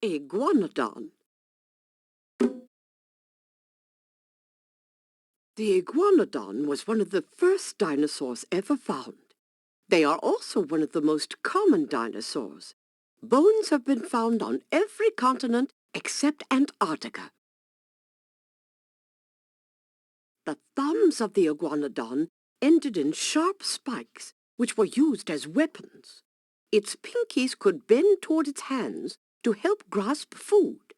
Iguanodon. The iguanodon was one of the first dinosaurs ever found. They are also one of the most common dinosaurs. Bones have been found on every continent except Antarctica. The thumbs of the iguanodon ended in sharp spikes, which were used as weapons. Its pinkies could bend toward its hands to help grasp food.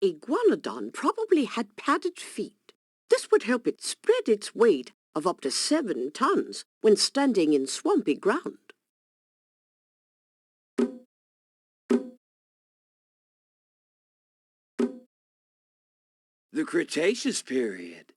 Iguanodon probably had padded feet. This would help it spread its weight of up to 7 tons when standing in swampy ground. The Cretaceous period.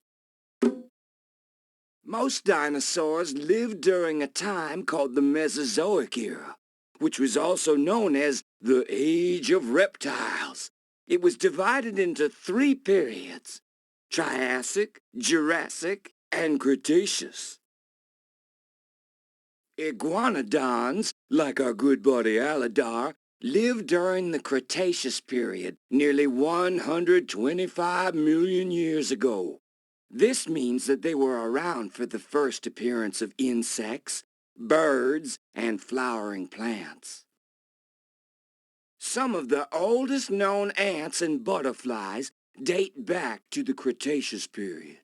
Most dinosaurs lived during a time called the Mesozoic era, which was also known as the Age of Reptiles. It was divided into 3 periods: Triassic, Jurassic, and Cretaceous. Iguanodons, like our good buddy Alidar, lived during the Cretaceous period, nearly 125 million years ago. This means that they were around for the first appearance of insects, birds, and flowering plants. Some of the oldest known ants and butterflies date back to the Cretaceous period.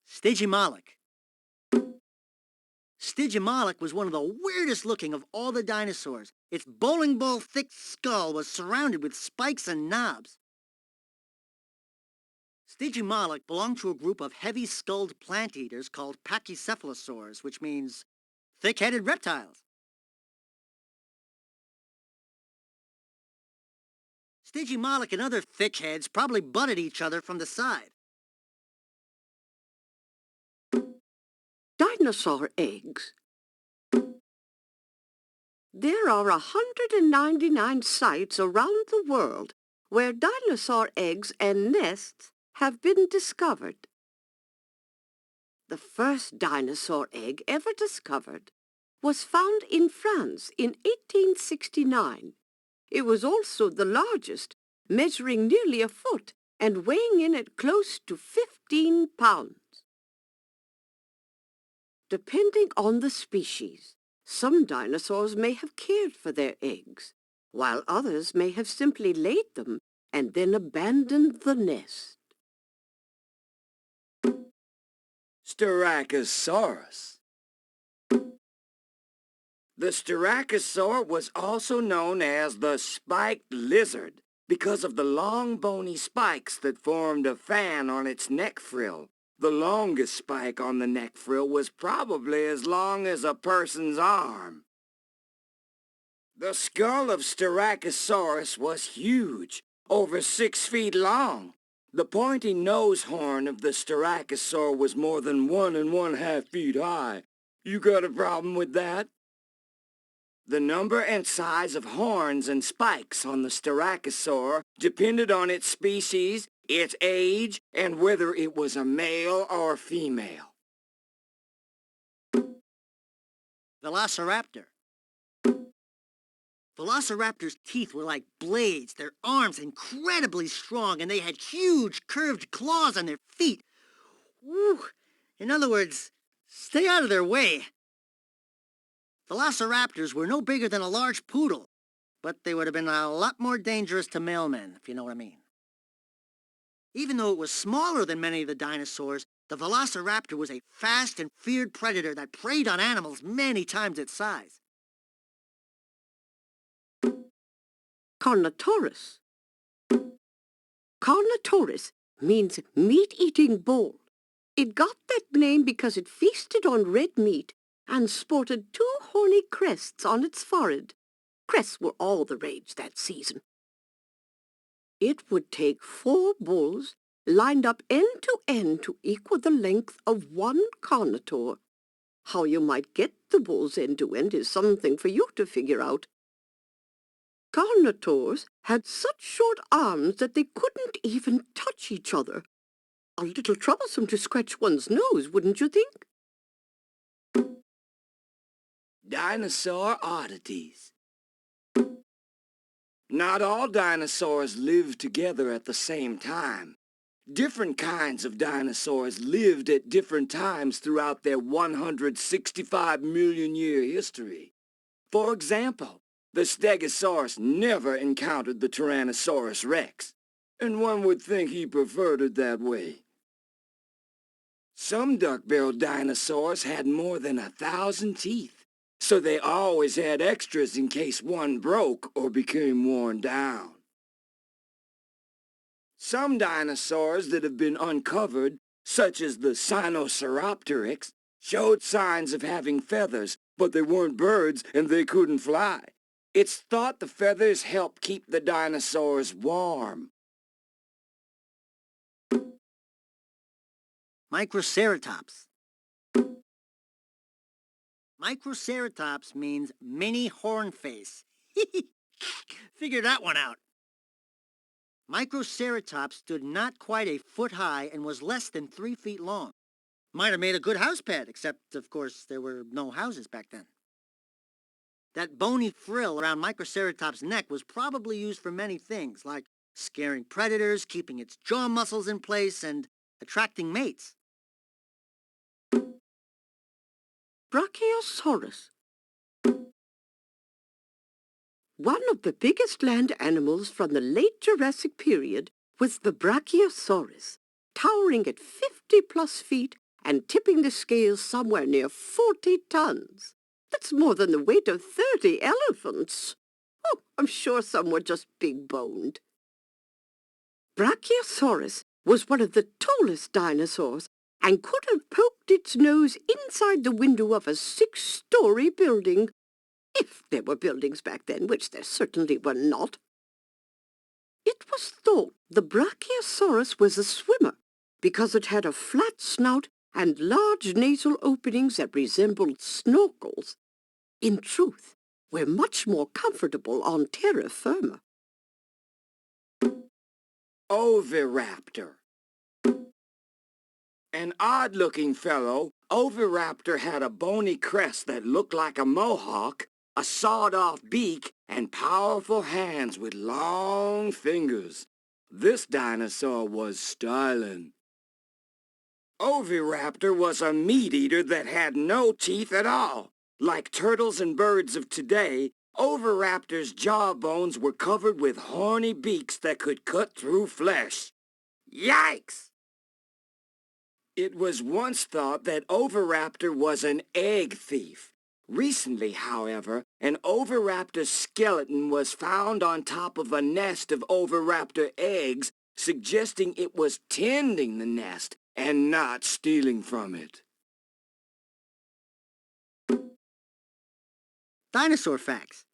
Stygimoloch. Stygimoloch was one of the weirdest looking of all the dinosaurs. Its bowling ball thick skull was surrounded with spikes and knobs. Stygimoloch belonged to a group of heavy-skulled plant eaters called pachycephalosaurs, which means thick-headed reptiles. Stygimoloch and other thickheads probably butted each other from the side. Dinosaur eggs. There are 199 sites around the world where dinosaur eggs and nests have been discovered. The first dinosaur egg ever discovered was found in France in 1869. It was also the largest, measuring nearly a foot and weighing in at close to 15 pounds. Depending on the species, some dinosaurs may have cared for their eggs, while others may have simply laid them and then abandoned the nest. Styracosaurus. The Styracosaur was also known as the spiked lizard because of the long bony spikes that formed a fan on its neck frill. The longest spike on the neck frill was probably as long as a person's arm. The skull of Styracosaurus was huge, over 6 feet long. The pointy nose horn of the Styracosaur was more than 1½ feet high. You got a problem with that? The number and size of horns and spikes on the Styracosaur depended on its species, its age, and whether it was a male or female. Velociraptor. Velociraptor's teeth were like blades, their arms incredibly strong, and they had huge curved claws on their feet. Woo! In other words, stay out of their way. Velociraptors were no bigger than a large poodle, but they would have been a lot more dangerous to mailmen, if you know what I mean. Even though it was smaller than many of the dinosaurs, the Velociraptor was a fast and feared predator that preyed on animals many times its size. Carnotaurus. Carnotaurus means meat-eating bull. It got that name because it feasted on red meat and sported 2 horny crests on its forehead. Crests were all the rage that season. It would take 4 bulls lined up end to end to equal the length of 1 carnotaur. How you might get the bulls end to end is something for you to figure out. Carnotaurs had such short arms that they couldn't even touch each other. A little troublesome to scratch one's nose, wouldn't you think? Dinosaur oddities. Not all dinosaurs lived together at the same time. Different kinds of dinosaurs lived at different times throughout their 165 million year history. For example, the Stegosaurus never encountered the Tyrannosaurus Rex, and one would think he preferred it that way. Some duck-billed dinosaurs had more than 1,000 teeth, so they always had extras in case one broke or became worn down. Some dinosaurs that have been uncovered, such as the Sinosauropteryx, showed signs of having feathers, but they weren't birds and they couldn't fly. It's thought the feathers help keep the dinosaurs warm. Microceratops. Microceratops means mini horn face. Figure that one out. Microceratops stood not quite a foot high and was less than 3 feet long. Might have made a good house pet, except, of course, there were no houses back then. That bony frill around Microceratops' neck was probably used for many things, like scaring predators, keeping its jaw muscles in place, and attracting mates. Brachiosaurus. One of the biggest land animals from the late Jurassic period was the Brachiosaurus, towering at 50+ feet and tipping the scales somewhere near 40 tons. That's more than the weight of 30 elephants. Oh, I'm sure some were just big-boned. Brachiosaurus was one of the tallest dinosaurs and could have poked its nose inside the window of a 6-story building. If there were buildings back then, which there certainly were not. It was thought the Brachiosaurus was a swimmer because it had a flat snout and large nasal openings that resembled snorkels. In truth, we're much more comfortable on terra firma. Oviraptor. An odd-looking fellow, Oviraptor had a bony crest that looked like a mohawk, a sawed-off beak, and powerful hands with long fingers. This dinosaur was styling. Oviraptor was a meat-eater that had no teeth at all. Like turtles and birds of today, Oviraptor's jaw bones were covered with horny beaks that could cut through flesh. Yikes! It was once thought that Oviraptor was an egg thief. Recently, however, an Oviraptor skeleton was found on top of a nest of Oviraptor eggs, suggesting it was tending the nest and not stealing from it. Dinosaur facts.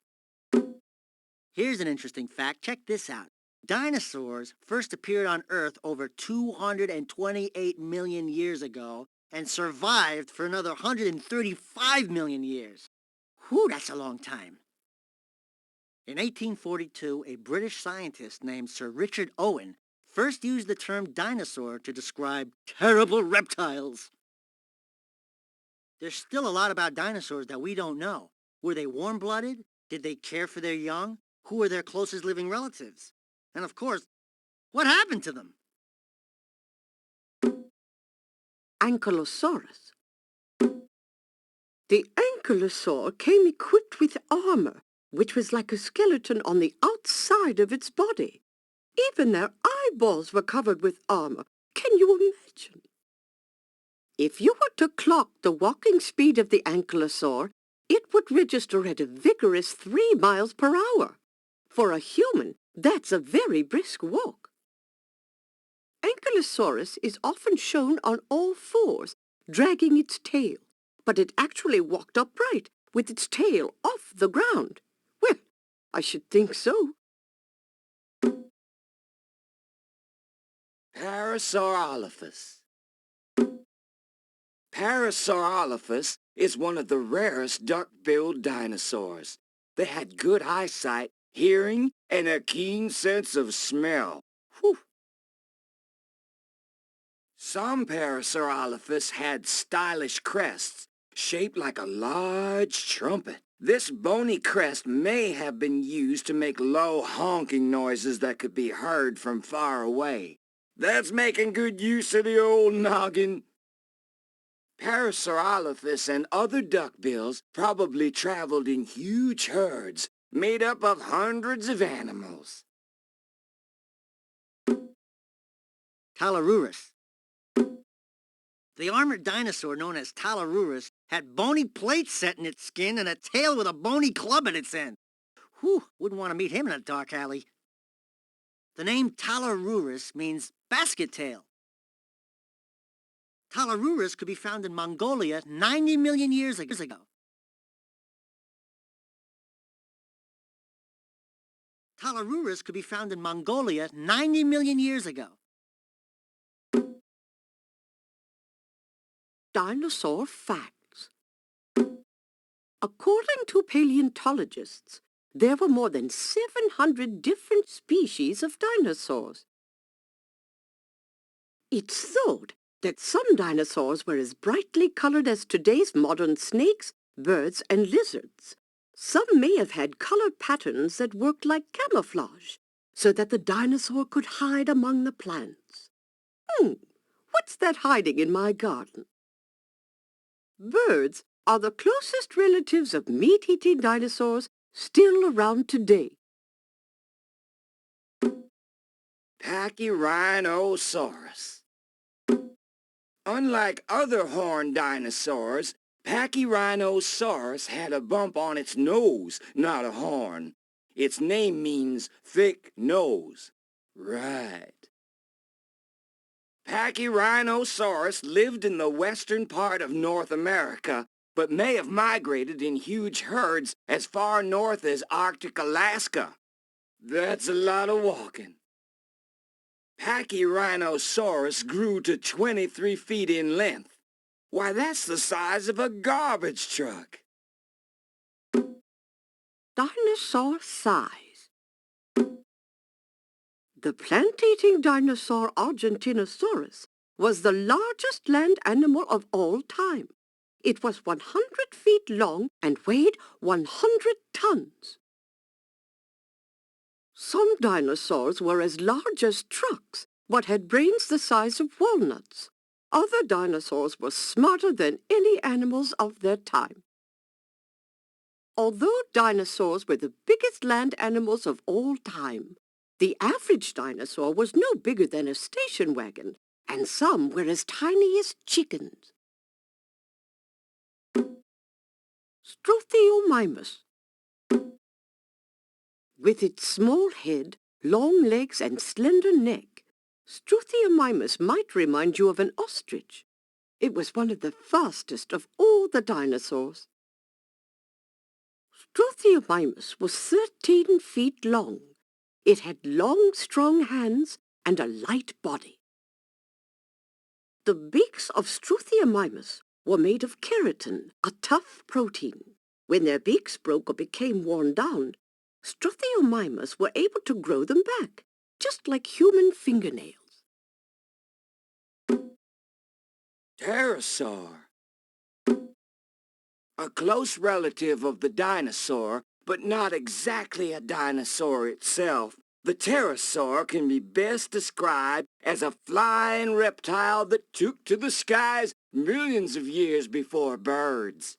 Here's an interesting fact. Check this out. Dinosaurs first appeared on Earth over 228 million years ago and survived for another 135 million years. Whew, that's a long time. In 1842, a British scientist named Sir Richard Owen first used the term dinosaur to describe terrible reptiles. There's still a lot about dinosaurs that we don't know. Were they warm-blooded? Did they care for their young? Who were their closest living relatives? And of course, what happened to them? Ankylosaurus. The ankylosaur came equipped with armor, which was like a skeleton on the outside of its body. Even their eyeballs were covered with armor. Can you imagine? If you were to clock the walking speed of the ankylosaur, it would register at a vigorous 3 miles per hour. For a human, that's a very brisk walk. Ankylosaurus is often shown on all fours, dragging its tail, but it actually walked upright, with its tail off the ground. Well, I should think so. Parasaurolophus. Parasaurolophus is one of the rarest duck-billed dinosaurs. They had good eyesight, hearing, and a keen sense of smell. Whew. Some Parasaurolophus had stylish crests, shaped like a large trumpet. This bony crest may have been used to make low honking noises that could be heard from far away. That's making good use of the old noggin. Parasaurolophus and other duckbills probably traveled in huge herds made up of hundreds of animals. Talarurus. The armored dinosaur known as Talarurus had bony plates set in its skin and a tail with a bony club at its end. Whew, wouldn't want to meet him in a dark alley. The name Talarurus means basket tail. Talarurus could be found in Mongolia 90 million years ago. Talarurus could be found in Mongolia 90 million years ago. Dinosaur facts. According to paleontologists, there were more than 700 different species of dinosaurs. It's thought that some dinosaurs were as brightly colored as today's modern snakes, birds, and lizards. Some may have had color patterns that worked like camouflage, so that the dinosaur could hide among the plants. What's that hiding in my garden? Birds are the closest relatives of meat-eating dinosaurs still around today. Pachyrhinosaurus. Unlike other horned dinosaurs, Pachyrhinosaurus had a bump on its nose, not a horn. Its name means thick nose. Right. Pachyrhinosaurus lived in the western part of North America, but may have migrated in huge herds as far north as Arctic Alaska. That's a lot of walking. Pachyrhinosaurus grew to 23 feet in length. Why, that's the size of a garbage truck. Dinosaur size. The plant-eating dinosaur Argentinosaurus was the largest land animal of all time. It was 100 feet long and weighed 100 tons. Some dinosaurs were as large as trucks, but had brains the size of walnuts. Other dinosaurs were smarter than any animals of their time. Although dinosaurs were the biggest land animals of all time, the average dinosaur was no bigger than a station wagon, and some were as tiny as chickens. Struthiomimus. With its small head, long legs, and slender neck, Struthiomimus might remind you of an ostrich. It was one of the fastest of all the dinosaurs. Struthiomimus was 13 feet long. It had long, strong hands and a light body. The beaks of Struthiomimus were made of keratin, a tough protein. When their beaks broke or became worn down, Struthiomimus were able to grow them back, just like human fingernails. Pterosaur. A close relative of the dinosaur, but not exactly a dinosaur itself, the pterosaur can be best described as a flying reptile that took to the skies millions of years before birds.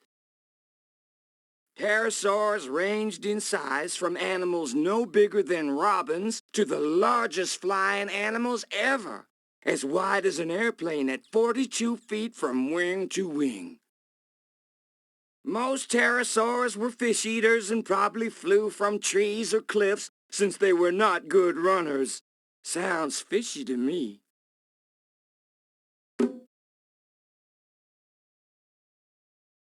Pterosaurs ranged in size from animals no bigger than robins to the largest flying animals ever, as wide as an airplane at 42 feet from wing to wing. Most pterosaurs were fish eaters and probably flew from trees or cliffs since they were not good runners. Sounds fishy to me.